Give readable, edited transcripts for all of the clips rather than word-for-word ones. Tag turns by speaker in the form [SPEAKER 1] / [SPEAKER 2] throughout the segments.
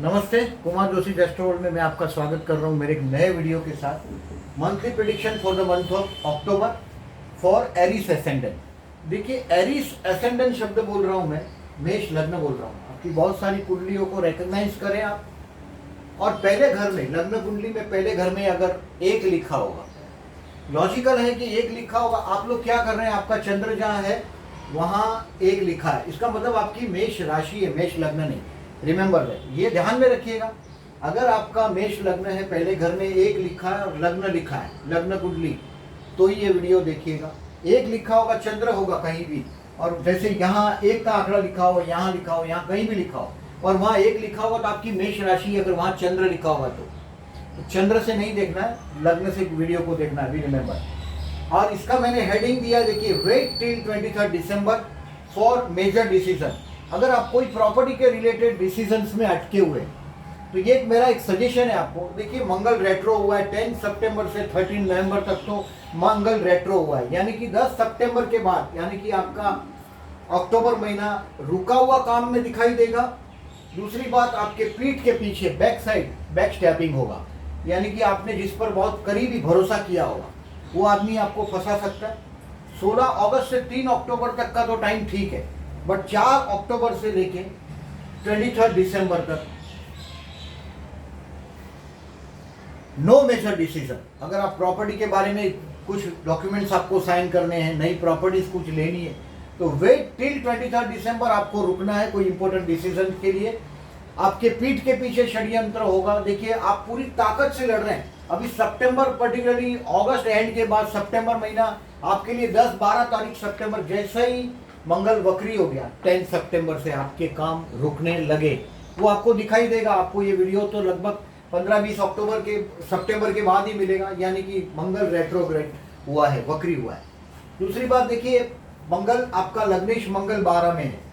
[SPEAKER 1] नमस्ते, कुमार जोशी एस्ट्रोवर्ल्ड में मैं आपका स्वागत कर रहा हूं मेरे एक नए वीडियो के साथ। Monthly prediction for the month of October for Aries ascendant. देखिए, एरीस एसेंडेंट शब्द बोल रहा हूं मैं, मेष लग्न बोल रहा हूं। आपकी बहुत सारी कुंडलियों को रिकॉग्नाइज करें आप, और पहले घर में, लग्न कुंडली में पहले घर में अगर एक लिखा होगा, लॉजिकल है कि एक लिखा होगा। आप लोग क्या कर रहे हैं, आपका चंद्र जहाँ है वहाँ एक लिखा है, इसका मतलब आपकी मेष राशि है, मेष लग्न नहीं। रिमेंबर दैट, ये ध्यान में रखिएगा। अगर आपका मेष लग्न है, पहले घर में एक लिखा है और लग्न लिखा है, लग्न कुंडली, तो ही ये वीडियो देखिएगा। एक लिखा होगा, चंद्र होगा कहीं भी, और जैसे यहाँ एक का आंकड़ा लिखा हो, यहाँ लिखा हो, यहाँ कहीं भी लिखा हो, और वहाँ एक लिखा होगा तो आपकी मेष राशि, अगर वहाँ चंद्र लिखा होगा तो चंद्र से नहीं देखना है, लग्न से वीडियो को देखना है, भी रिमेंबर। और इसका मैंने हेडिंग दिया, देखिए, wait till 23 December for major decision. अगर आप कोई प्रॉपर्टी के रिलेटेड डिसीजंस में अटके हुए, तो ये मेरा एक सजेशन है आपको। देखिए, मंगल रेट्रो हुआ है 10 सितंबर से 13 नवंबर तक, तो मंगल रेट्रो हुआ है, यानी कि 10 सितंबर के बाद, यानी कि आपका अक्टूबर महीना रुका हुआ काम में दिखाई देगा। दूसरी बात, आपके पीठ के पीछे बैक साइड बैक स्टैपिंग होगा, यानी कि आपने जिस पर बहुत करीबी भरोसा किया होगा वो आदमी आपको फंसा सकता है। 16 अगस्त से 3 अक्टूबर तक का तो टाइम ठीक है, बट 4 अक्टूबर से लेके 23 दिसंबर तक नो मेजर डिसीजन। अगर आप प्रॉपर्टी के बारे में कुछ डॉक्यूमेंट्स आपको साइन करने हैं, नई प्रॉपर्टीज कुछ लेनी है, तो वेट टिल 23 दिसंबर आपको रुकना है कोई इंपॉर्टेंट डिसीजन के लिए। आपके पीठ के पीछे षड्यंत्र होगा। देखिए, आप पूरी ताकत से लड़ रहे हैं। अभी सितंबर, पर्टिकुलरली अगस्त एंड के बाद सितंबर महीना आपके लिए 10-12 तारीख सितंबर, जैसे ही मंगल वक्री हो गया 10 सितंबर से आपके काम रुकने लगे, वो आपको दिखाई देगा। आपको ये वीडियो तो लगभग 15-20 अक्टूबर के सितंबर के बाद ही मिलेगा, यानी कि मंगल रेट्रोग्रेड हुआ है, वक्री हुआ है। दूसरी बात, देखिए, मंगल आपका लग्नेश मंगल 12 में है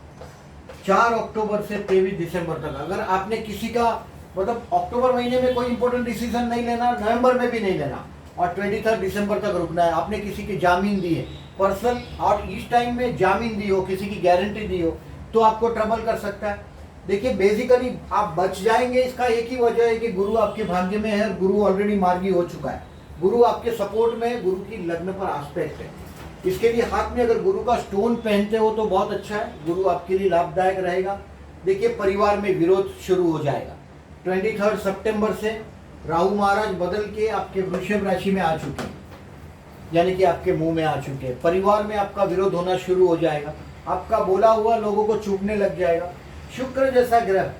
[SPEAKER 1] 4 अक्टूबर से 23 दिसंबर तक। अगर आपने किसी का, मतलब अक्टूबर महीने में कोई इंपॉर्टेंट डिसीजन नहीं लेना, नवंबर में भी नहीं लेना, और 23 दिसंबर तक रुकना है। आपने किसी की जामीन दी है पर्सनल, और इस टाइम में जामीन दी हो, किसी की गारंटी दी हो, तो आपको ट्रबल कर सकता है। देखिए, बेसिकली आप बच जाएंगे, इसका एक ही वजह है कि गुरु आपके भाग्य में है, गुरु ऑलरेडी मार्गी हो चुका है, गुरु आपके सपोर्ट में है, गुरु की लग्न पर आस्पेक्ट है। इसके लिए हाथ में अगर गुरु का स्टोन पहनते हो तो बहुत अच्छा है, गुरु आपके लिए लाभदायक रहेगा। देखिए, परिवार में विरोध शुरू हो जाएगा। 23 सितंबर से राहु महाराज बदल के आपके वृषभ राशि में आ चुके हैं, यानी कि आपके मुंह में आ चुके हैं। परिवार में आपका विरोध होना शुरू हो जाएगा, आपका बोला हुआ लोगों को चूकने लग जाएगा। शुक्र जैसा ग्रह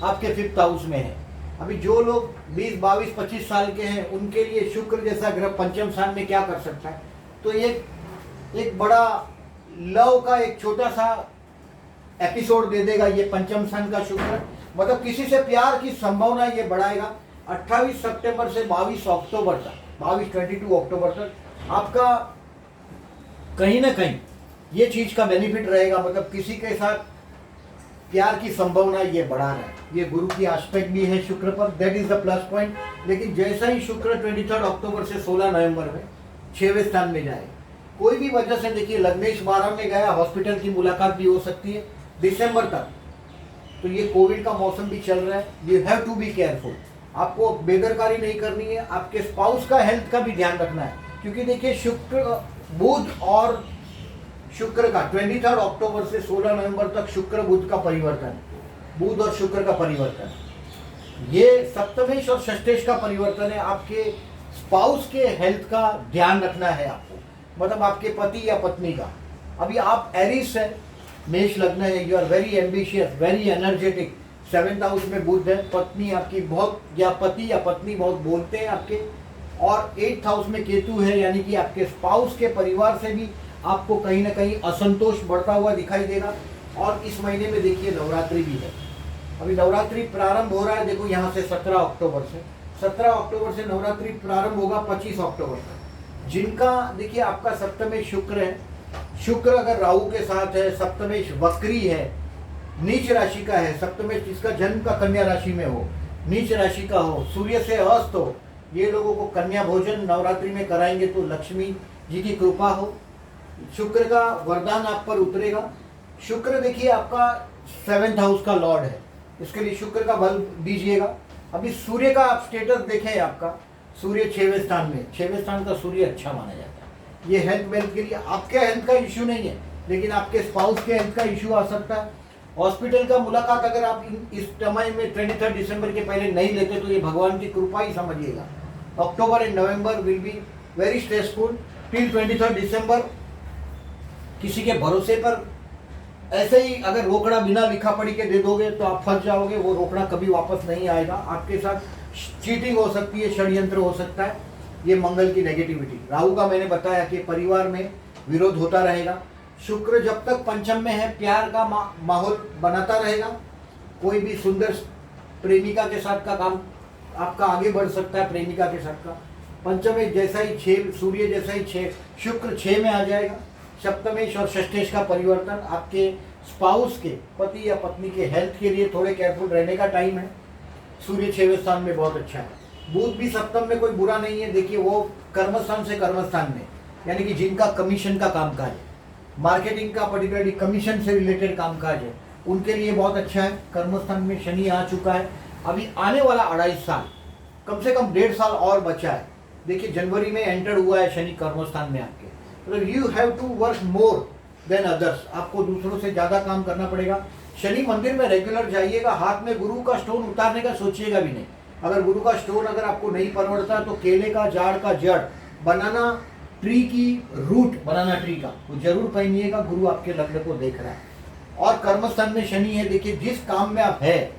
[SPEAKER 1] आपके 5th हाउस में है। अभी जो लोग 20, 22, 25 साल के हैं, उनके लिए शुक्र जैसा ग्रह पंचम स्थान में क्या कर सकता है, तो एक बड़ा लव का एक छोटा सा एपिसोड दे देगा ये पंचम स्थान का शुक्र। मतलब किसी से प्यार की संभावना ये बढ़ाएगा। 28 सितंबर से 22 अक्टूबर तक, 22 अक्टूबर तक आपका कहीं ना कहीं ये चीज का बेनिफिट रहेगा। मतलब किसी के साथ प्यार की संभावना ये बढ़ा रहा है। ये गुरु की एस्पेक्ट भी है शुक्र पर, that is the plus point. लेकिन जैसा ही शुक्र 23 अक्टूबर से 16 नवंबर में 6वें स्थान में जाएगा, कोई भी वजह से, देखिए, लग्नेश 12 में गया, हॉस्पिटल की मुलाकात भी हो सकती है दिसंबर तक। तो ये कोविड का मौसम भी चल रहा है, you have to be careful. आपको बेदरकारी नहीं करनी है, आपके स्पाउस का हेल्थ का भी ध्यान रखना है, क्योंकि देखिए, शुक्र, बुध और शुक्र का 23 अक्टूबर से 16 नवंबर तक शुक्र बुध का परिवर्तन, बुध और शुक्र का परिवर्तन, ये सप्तमेश और षष्ठेश का परिवर्तन है। आपके स्पाउस के हेल्थ का ध्यान रखना है आपको, मतलब आपके पति या पत्नी का। अभी आप एरीस है, मेष लग्न है, you are very ambitious, very energetic. 7th house में बुध है, पत्नी आपकी बहुत, या पति या पत्नी बहुत बोलते हैं आपके, और 8th हाउस में केतु है, यानी कि आपके स्पाउस के परिवार से भी आपको कहीं ना कहीं असंतोष बढ़ता हुआ दिखाई देगा। और इस महीने में देखिए, नवरात्रि भी है। अभी नवरात्रि प्रारंभ हो रहा है, देखो यहाँ से 17 अक्टूबर से, 17 अक्टूबर से नवरात्रि प्रारंभ होगा 25 अक्टूबर तक। जिनका, देखिए, आपका सप्तमेश शुक्र है, शुक्र अगर राहु के साथ है, सप्तमेश वक्री है, नीच राशि का है, सप्तमेश जिसका जन्म का कन्या राशि में हो, नीच राशि का हो, सूर्य से अस्त हो, ये लोगों को कन्या भोजन नवरात्रि में कराएंगे तो लक्ष्मी जी की कृपा हो। शुक्र का वरदान आप पर उतरेगा। शुक्र देखिए आपका 7th हाउस का लॉर्ड है, इसके लिए शुक्र का बल दीजिएगा। अभी सूर्य का आप स्टेटस देखें, आपका सूर्य 6वें स्थान में, 6वें स्थान का सूर्य अच्छा माना जाता है। ये हेल्थ वेल्थ के लिए आपके हेल्थ का इश्यू नहीं है, लेकिन आपके स्पाउस के हेल्थ का इश्यू आ सकता है। हॉस्पिटल का मुलाकात अगर आप इस समय में 23 दिसंबर के पहले नहीं लेते तो ये भगवान की कृपा ही समझिएगा। October and November will be very stressful till 23 दिसंबर। किसी के भरोसे पर ऐसे ही अगर रोकड़ा बिना लिखा पढ़ी के दे दोगे तो आप फंस जाओगे, वो रोकड़ा कभी वापस नहीं आएगा। आपके साथ चीटिंग हो सकती है, षड्यंत्र हो सकता है। ये मंगल की नेगेटिविटी। राहु का मैंने बताया कि परिवार में विरोध होता रहेगा। शुक्र जब तक पंचम में है प्यार का माहौल बनाता रहेगा। कोई भी सुंदर प्रेमिका के साथ का काम आपका आगे बढ़ सकता है, प्रेमिका के साथ का। पंचम में जैसा ही 6 सूर्य जैसा ही 6 शुक्र 6 में आ जाएगा। सप्तमेश और षष्ठेश का परिवर्तन आपके स्पाउस के पति या पत्नी के हेल्थ के लिए थोड़े केयरफुल रहने का टाइम है। सूर्य 6वें स्थान में बहुत अच्छा है। बुध भी सप्तम में कोई बुरा नहीं है। देखिए वो कर्मस्थान से कर्मस्थान में, यानी कि जिनका कमीशन का कामकाज है, मार्केटिंग का पर्टिकुलरली कमीशन से रिलेटेड कामकाज है, उनके लिए बहुत अच्छा है। कर्मस्थान में शनि आ चुका है। अभी आने वाला 2.5 साल, कम से कम 1.5 साल और बचा है। देखिए जनवरी में एंटर हुआ है शनि कर्मस्थान में आपके, मतलब you have to work more than others. आपको दूसरों से ज़्यादा काम करना पड़ेगा। शनि मंदिर में रेगुलर जाइएगा। हाथ में गुरु का स्टोन उतारने का सोचिएगा भी नहीं। अगर गुरु का स्टोन अगर आपको नहीं परवड़ता तो केले का झाड़ का जड़, बनाना ट्री की रूट, बनाना ट्री का वो जरूर पहनिएगा। गुरु आपके लग्न को देख रहा है और कर्मस्थान में शनि है। देखिए जिस काम में आप है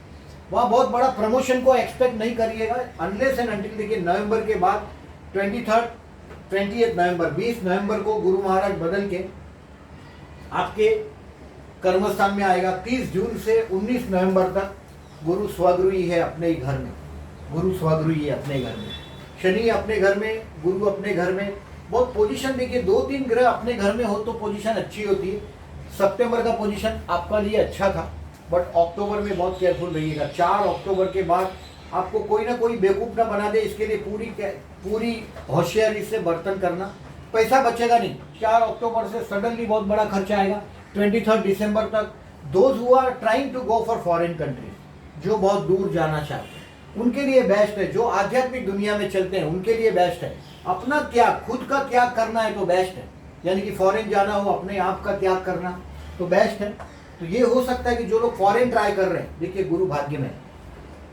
[SPEAKER 1] वहाँ बहुत बड़ा प्रमोशन को एक्सपेक्ट नहीं करिएगा अनलेस एंड अनटिल। देखिए नवंबर के बाद 28 नवंबर 20 नवंबर को गुरु महाराज बदल के आपके कर्मस्थान में आएगा। 30 जून से 19 नवंबर तक गुरु स्वगृही है अपने ही घर में। गुरु स्वगृही है अपने घर में, शनि अपने घर में, गुरु अपने घर में। बहुत पोजीशन देखिए, 2-3 ग्रह अपने घर में हो तो पोजीशन अच्छी होती है। सितंबर का पोजीशन आपका लिए अच्छा था, बट अक्टूबर में बहुत केयरफुल रहिएगा। 4 अक्टूबर के बाद आपको कोई ना कोई बेवकूफ़ ना बना दे, इसके लिए पूरी होशियारी से बर्तन करना। पैसा बचेगा नहीं। 4 अक्टूबर से सडनली बहुत बड़ा खर्चा आएगा। 23 दिसंबर तक those who are trying to go for foreign country, जो बहुत दूर जाना चाहते हैं उनके लिए बेस्ट है। जो आध्यात्मिक दुनिया में चलते हैं उनके लिए बेस्ट है। अपना त्याग, खुद का त्याग करना है तो बेस्ट है, यानी कि फॉरेन जाना हो, अपने आप का त्याग करना तो बेस्ट है। तो ये हो सकता है कि जो लोग फॉरेन ट्राई कर रहे हैं, देखिए गुरु भाग्य में है,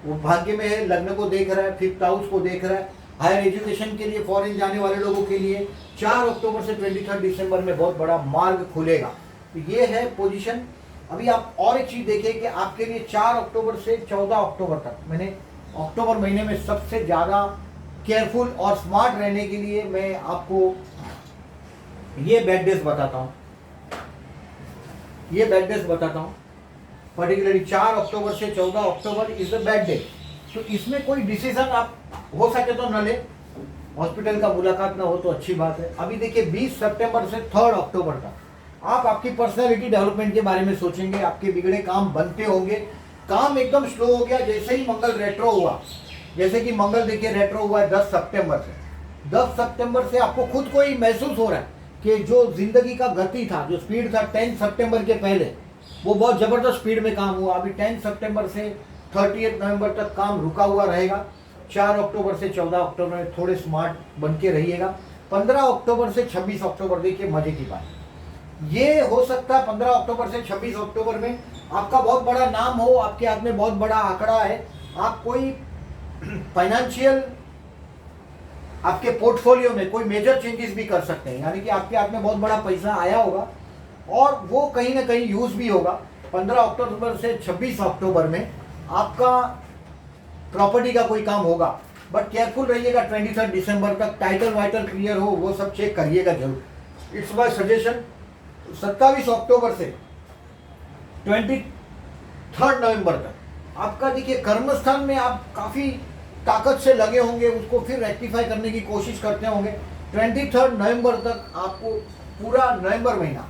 [SPEAKER 1] वो भाग्य में है, लग्न को देख रहा है, 5th हाउस को देख रहा है। हायर एजुकेशन के लिए फॉरेन जाने वाले लोगों के लिए 4 अक्टूबर से 23 दिसंबर में बहुत बड़ा मार्ग खुलेगा। तो ये है पोजीशन। अभी आप और एक चीज़ देखिए कि आपके लिए 4 अक्टूबर से 14 अक्टूबर तक, मैंने अक्टूबर महीने में सबसे ज़्यादा केयरफुल और स्मार्ट रहने के लिए मैं आपको ये बैड डेज बताता हूँ। ये बैड डेज बताता हूँ पर्टिकुलरली 4 अक्टूबर से 14 October is the bad day. तो इसमें कोई डिसीजन आप हो सके तो न ले, हॉस्पिटल का मुलाकात ना हो तो अच्छी बात है। अभी देखिए 20 सितंबर से 3 अक्टूबर तक आप आपकी पर्सनैलिटी डेवलपमेंट के बारे में सोचेंगे। आपके बिगड़े काम बनते होंगे। काम एकदम स्लो हो गया जैसे ही मंगल रेट्रो हुआ। जैसे कि मंगल देखिए रेट्रो हुआ है 10 सितंबर से। 10 सितंबर से आपको खुद को ही महसूस हो रहा है कि जो जिंदगी का गति था, जो स्पीड था 10 सितंबर के पहले, वो बहुत ज़बरदस्त स्पीड में काम हुआ। अभी 10 सितंबर से 30 नवंबर तक काम रुका हुआ रहेगा। 4 अक्टूबर से 14 अक्टूबर में थोड़े स्मार्ट बन के रहिएगा। 15 अक्टूबर से 26 अक्टूबर देखिए मजे की बात, ये हो सकता है 15 अक्टूबर से 26 अक्टूबर में आपका बहुत बड़ा नाम हो, आपके हाथ में बहुत बड़ा आंकड़ा है, आप कोई फाइनेंशियल आपके पोर्टफोलियो में कोई मेजर चेंजेस भी कर सकते हैं, यानी कि आपके हाथ में बहुत बड़ा पैसा आया होगा और वो कहीं ना कहीं यूज भी होगा। 15 अक्टूबर से 26 अक्टूबर में आपका प्रॉपर्टी का कोई काम होगा, बट केयरफुल रहिएगा। 23 दिसंबर तक टाइटल वाइटल क्लियर हो वो सब चेक करिएगा जरूर। It's my suggestion. 27 अक्टूबर से 23 नवंबर तक आपका देखिए कर्मस्थान में आप काफ़ी ताकत से लगे होंगे, उसको फिर रेक्टिफाई करने की कोशिश करते होंगे। 23 नवंबर तक आपको पूरा नवंबर महीना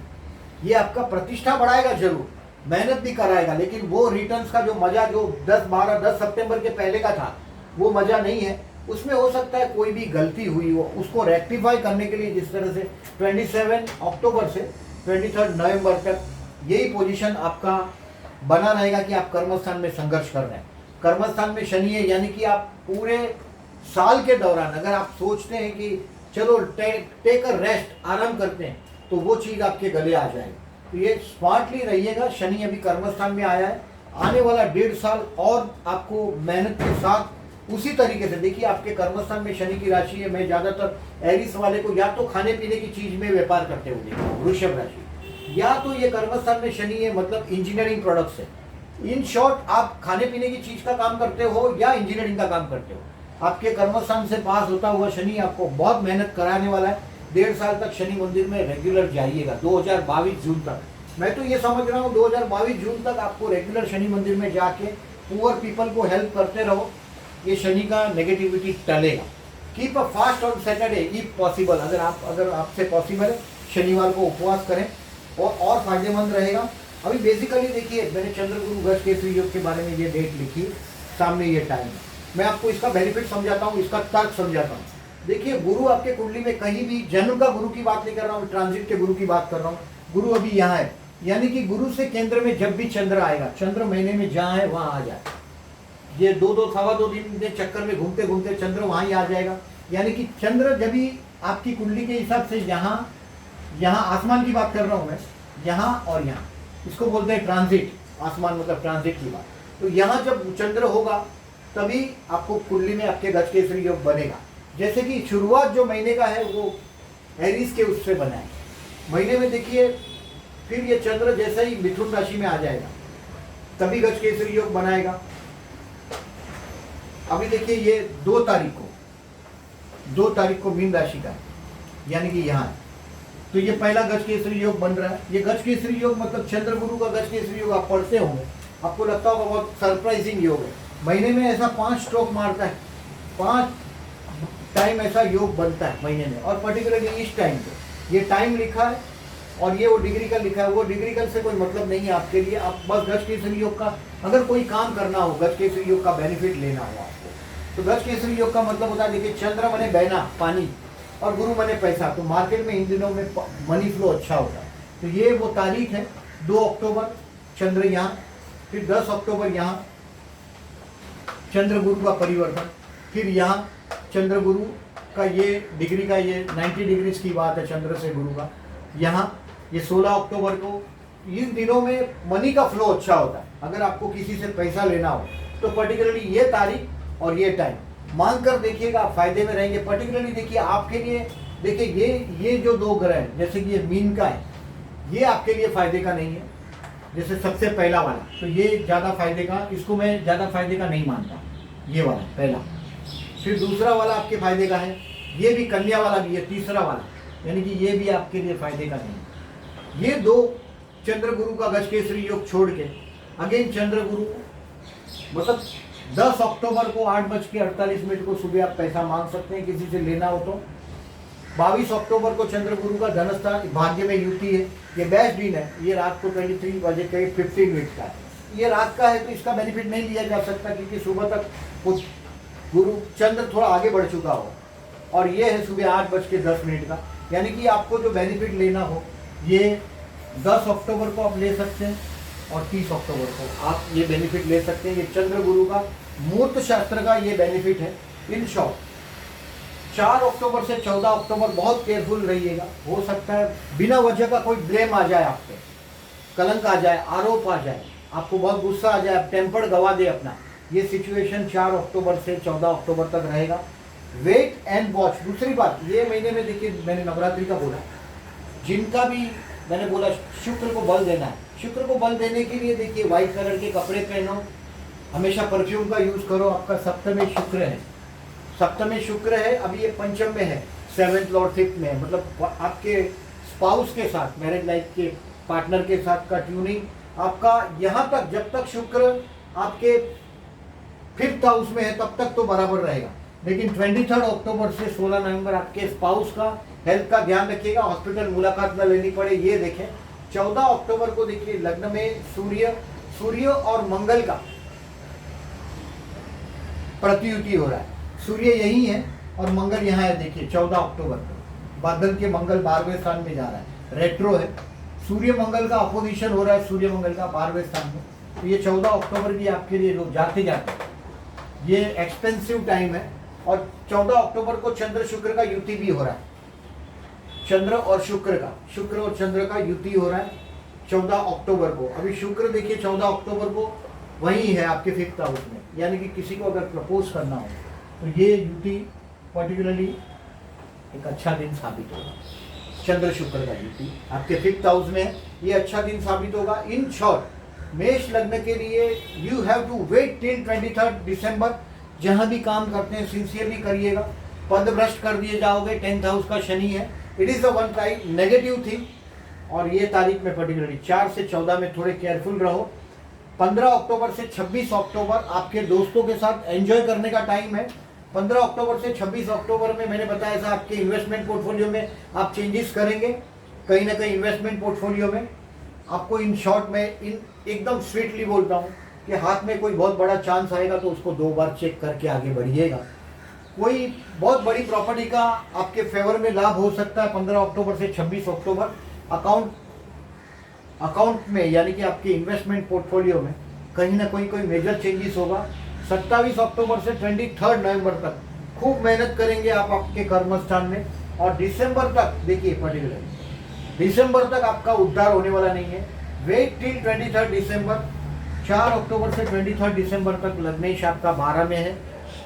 [SPEAKER 1] ये आपका प्रतिष्ठा बढ़ाएगा, जरूर मेहनत भी कराएगा, लेकिन वो रिटर्न्स का जो मज़ा जो 10 सितंबर के पहले का था वो मज़ा नहीं है। उसमें हो सकता है कोई भी गलती हुई हो, उसको रेक्टिफाई करने के लिए जिस तरह से 27 अक्टूबर से 23 नवंबर तक यही पोजीशन आपका बना रहेगा कि आप कर्मस्थान में संघर्ष कर रहे हैं। कर्मस्थान में शनि है, यानी कि आप पूरे साल के दौरान अगर आप सोचते हैं कि चलो टेक अ रेस्ट, आराम करते हैं, तो वो चीज़ आपके गले आ जाएगी। तो ये स्मार्टली रहिएगा। शनि अभी कर्मस्थान में आया है, आने वाला 1.5 साल और आपको मेहनत के साथ उसी तरीके से, देखिए आपके कर्मस्थान में शनि की राशि है। मैं ज़्यादातर एरिस वाले को या तो खाने पीने की चीज़ में व्यापार करते हुए देखता हूँ, वृषभ राशि, या तो ये कर्मस्थान में शनि है मतलब इंजीनियरिंग प्रोडक्ट्स है। इन शॉर्ट आप खाने पीने की चीज़ का काम करते हो या इंजीनियरिंग का काम करते हो, आपके कर्मस्थान से पास होता हुआ शनि आपको बहुत मेहनत कराने वाला है। 1.5 साल तक शनि मंदिर में रेगुलर जाइएगा, 2022 जून तक। मैं तो ये समझ रहा हूँ 2022 जून तक आपको रेगुलर शनि मंदिर में जाके पुअर पीपल को हेल्प करते रहो, ये शनि का नेगेटिविटी टलेगा। Keep a fast on Saturday if possible, अगर आपसे पॉसिबल है शनिवार को उपवास करें और फायदेमंद रहेगा। अभी बेसिकली देखिए, मैंने चंद्रगुरु गज केसरी योग के बारे में ये डेट लिखी, सामने ये टाइम है। मैं आपको इसका बेनिफिट समझाता हूँ, इसका तर्क समझाता हूँ। देखिए, गुरु आपके कुंडली में कहीं भी, जन्म का गुरु की बात नहीं कर रहा हूँ, ट्रांजिट के गुरु की बात कर रहा हूँ। गुरु अभी यहाँ है, यानी कि गुरु से केंद्र में जब भी चंद्र आएगा, चंद्र महीने में जहाँ है वहाँ आ जाए। ये 2-2 दिन के चक्कर में घूमते घूमते चंद्र वहाँ ही आ जाएगा। यानी कि चंद्र जब भी आपकी कुंडली के हिसाब से यहाँ आसमान की बात कर रहा हूँ मैं, यहाँ और यहाँ, इसको बोलते हैं ट्रांजिट। आसमान मतलब ट्रांजिट की बात। तो यहाँ जब चंद्र होगा तभी आपको कुंडली में आपके गज केसरी योग बनेगा। जैसे कि शुरुआत जो महीने का है वो एरीज के उससे बना है। महीने में देखिए फिर ये चंद्र जैसे ही मिथुन राशि में आ जाएगा तभी गज केसरी योग बनाएगा। अभी देखिए ये 2 तारीख को मीन राशि का है, यानी कि यहाँ है। तो ये पहला गज केसरी योग बन रहा है। ये गज केसरी योग मतलब चंद्र गुरु का गज केसरी योग आप पढ़ते होंगे, आपको लगता होगा बहुत सरप्राइजिंग योग है। महीने में ऐसा 5 स्ट्रोक मारता है, 5 टाइम ऐसा योग बनता है महीने में, और पर्टिकुलरली इस टाइम पे ये टाइम लिखा है और ये वो डिग्रिकल लिखा है। वो डिग्रिकल से कोई मतलब नहीं है आपके लिए। आप बस गज केसरी योग का अगर कोई काम करना हो, गज केसरी योग का बेनिफिट लेना हो आपको, तो गज केसरी योग का मतलब होता है, देखिए चंद्र मने बहना पानी और गुरु मने पैसा। तो मार्केट में इन दिनों में मनी फ्लो अच्छा होता है। तो ये वो तारीख है 2 अक्टूबर चंद्र यहाँ, फिर 10 अक्टूबर यहाँ चंद्र गुरु का परिवर्तन, फिर यहाँ चंद्र गुरु का ये डिग्री का ये 90 डिग्रीज की बात है चंद्र से गुरु का। यहाँ ये 16 अक्टूबर को, इन दिनों में मनी का फ्लो अच्छा होता है। अगर आपको किसी से पैसा लेना हो तो पर्टिकुलरली ये तारीख और ये टाइम मांग कर देखिएगा, आप फायदे में रहेंगे। पर्टिकुलरली देखिए आपके लिए, देखिए ये जो 2 ग्रह हैं, जैसे कि ये मीन का है, ये आपके लिए फायदे का नहीं है। जैसे सबसे पहला वाला, तो ये ज़्यादा फायदे का, इसको मैं ज़्यादा फायदे का नहीं मानता, ये वाला पहला। फिर दूसरा वाला आपके फायदे का है, ये भी कन्या वाला भी है, तीसरा वाला, यानी कि ये भी आपके लिए फायदे का नहीं। ये 2 चंद्र गुरु का गज केसरी योग छोड़ के अगेन चंद्र गुरु मतलब 10 अक्टूबर को 8:48 को सुबह आप पैसा मांग सकते हैं किसी से लेना हो तो। 22 अक्टूबर को चंद्र गुरु का धनस्थान भाग्य में युति है, ये बेस्ट दिन है। ये रात को 23:15 का है। ये रात का है तो इसका बेनिफिट नहीं लिया जा सकता, क्योंकि सुबह तक कुछ गुरु चंद्र थोड़ा आगे बढ़ चुका हो, और ये है सुबह 8:10 का। यानी कि आपको जो बेनिफिट लेना हो ये 10 अक्टूबर को आप ले सकते हैं और 30 अक्टूबर को आप ये बेनिफिट ले सकते हैं। ये चंद्र गुरु का मूर्त शास्त्र का ये बेनिफिट है। इन शॉर्ट 4 अक्टूबर से 14 अक्टूबर बहुत केयरफुल रहिएगा। हो सकता है बिना वजह का कोई ब्लेम आ जाए, आप पे कलंक आ जाए, आरोप आ जाए, आपको बहुत गुस्सा आ जाए, आप टेम्पर गवा दे अपना। ये सिचुएशन 4 अक्टूबर से 14 अक्टूबर तक रहेगा। Wait and watch. दूसरी बात, ये महीने में देखिए मैंने नवरात्रि का बोला, जिनका भी मैंने बोला शुक्र को बल देना है, शुक्र को बल देने के लिए देखिए व्हाइट कलर के कपड़े पहनो, हमेशा परफ्यूम का यूज़ करो। आपका सप्तम शुक्र है, सप्तम शुक्र है, अभी ये पंचम में है, 7th और 5th में, मतलब आपके स्पाउस के साथ, मैरिज लाइफ के पार्टनर के साथ का ट्यूनिंग आपका यहाँ तक, जब तक शुक्र आपके 5th हाउस में है तब तक तो बराबर रहेगा। लेकिन 23 अक्टूबर से 16 नवंबर आपके स्पाउस का हेल्थ का ध्यान रखिएगा, हॉस्पिटल मुलाकात न लेनी पड़े, ये देखें। 14 अक्टूबर को देखिए लग्न में सूर्य और मंगल का प्रतियुति हो रहा है। सूर्य यही है और मंगल यहाँ है, देखिए 14 अक्टूबर को बादल के मंगल 12वें स्थान में जा रहा है, रेट्रो है, सूर्य मंगल का अपोजिशन हो रहा है सूर्य मंगल का 12वें स्थान में। तो ये 14 अक्टूबर भी आपके लिए लोग जाते जाते ये एक्सपेंसिव टाइम है। और 14 अक्टूबर को चंद्र शुक्र का युति भी हो रहा है, चंद्र और शुक्र और चंद्र का युति हो रहा है 14 अक्टूबर को। अभी शुक्र देखिए 14 अक्टूबर को वही है आपके 5th हाउस में, यानी कि किसी को अगर प्रपोज करना हो तो ये युति पर्टिकुलरली एक अच्छा दिन साबित होगा। चंद्र शुक्र का युति आपके 5th हाउस में है, ये अच्छा दिन साबित होगा। इन शॉर्ट मेष लग्न के लिए you have to wait till 23 December. जहां भी काम करते हैं सिंसियरली करिएगा, पद भ्रष्ट कर दिए जाओगे, 10th हाउस का शनि है, it is the one type negative thing. और ये तारीख में पर्टिकुलरली 4 से 14 में थोड़े केयरफुल रहो। 15 अक्टूबर से 26 अक्टूबर आपके दोस्तों के साथ एंजॉय करने का टाइम है। 15 अक्टूबर से 26 अक्टूबर में मैंने बताया था आपके इन्वेस्टमेंट पोर्टफोलियो में आप चेंजेस करेंगे कहीं ना कहीं इन्वेस्टमेंट पोर्टफोलियो में। आपको इन शॉर्ट में एकदम स्वीटली बोलता हूँ कि हाथ में कोई बहुत बड़ा चांस आएगा तो उसको 2 बार चेक करके आगे बढ़िएगा। कोई बहुत बड़ी प्रॉपर्टी का आपके फेवर में लाभ हो सकता है 15 अक्टूबर से 26 अक्टूबर। अकाउंट में यानी कि आपके इन्वेस्टमेंट पोर्टफोलियो में कहीं ना कोई मेजर चेंजेस होगा। 27 अक्टूबर से 23 नवंबर तक खूब मेहनत करेंगे आप आपके कर्मस्थान में। और दिसंबर तक देखिए पर्टिकुलर दिसंबर तक आपका उद्धार होने वाला नहीं है। वेट टिल 23 दिसंबर। 4 अक्टूबर से 23 दिसंबर तक लग्नेश आपका 12 में है।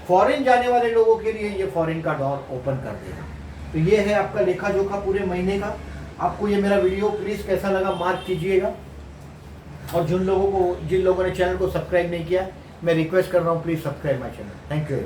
[SPEAKER 1] फॉरेन जाने वाले लोगों के लिए ये फॉरेन का डोर ओपन कर देगा। तो ये है आपका लेखा जोखा पूरे महीने का। आपको ये मेरा वीडियो प्लीज़ कैसा लगा मार्क कीजिएगा। और जिन लोगों ने चैनल को सब्सक्राइब नहीं किया, मैं रिक्वेस्ट कर रहा हूँ please subscribe my channel. Thank you.